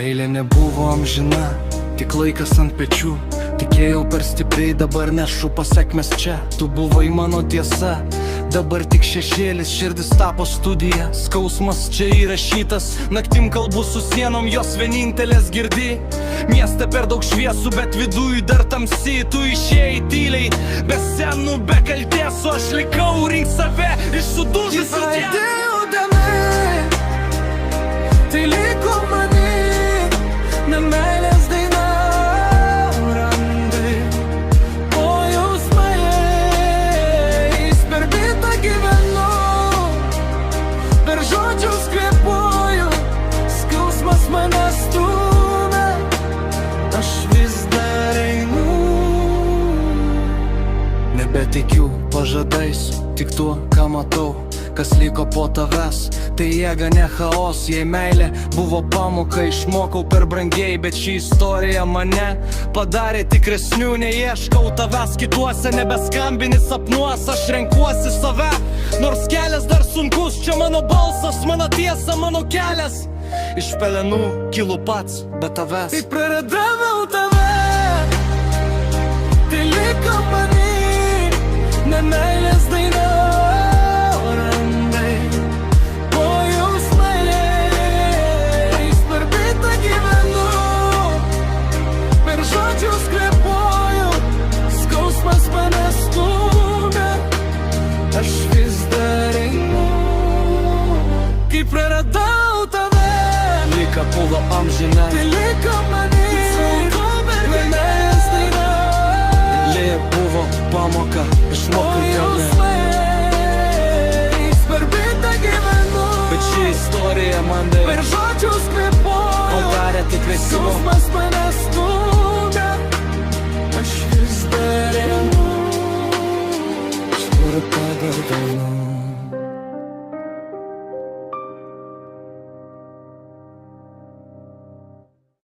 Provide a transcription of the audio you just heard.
Meilė nebuvo amžina, tik laikas ant pečių. Tikėjau per stipriai, dabar nešu pasekmes čia. Tu buvai mano tiesa, dabar tik šešėlis, širdis tapo studija. Skausmas čia įrašytas, naktim kalbu su sienom, jos vienintelės girdi. Mieste per daug šviesų, bet viduj dar tamsi. Tu išėjai tyliai, be senų, be kaltės, o aš likau rink save iš sudužusių Atėjo diena, tai liko mani, nemeilės daina randai. O jausmais per bitą gyvenu, per žodžius kvėpuoju, skausmas mane stumia, aš vis dar einu. Nebetikiu pažadais, tik tuo, ką matau, kas liko po tavęs. Tai jėga, ne chaos, jei meilė buvo pamoka, išmokau per brangiai. Bet ši istorija mane padarė tikresnių, neieškau tavęs kituose, nebeskambini sapnuos, aš renkuosi save. Nors kelias dar sunkus, čia mano balsas, mano tiesa, mano kelias. Iš pelenų kilu pats, be tavęs. Tai praradau tave, tai liko mani, nemeilės daina randai. O jausmais per bitą gyvenu, per žodžius kvėpuoju, skausmas mane stumia, aš vis dar einu. Kai praradau tave, Lika buvo amžina, tai liko mani, nemeilės daina. Lėja buvo pamoka, O išmokai tave. jausmais per bitą gyvenu, Bet ši istorija man per žodžius kvėpuoju, padarė tikresniu. skausmas mane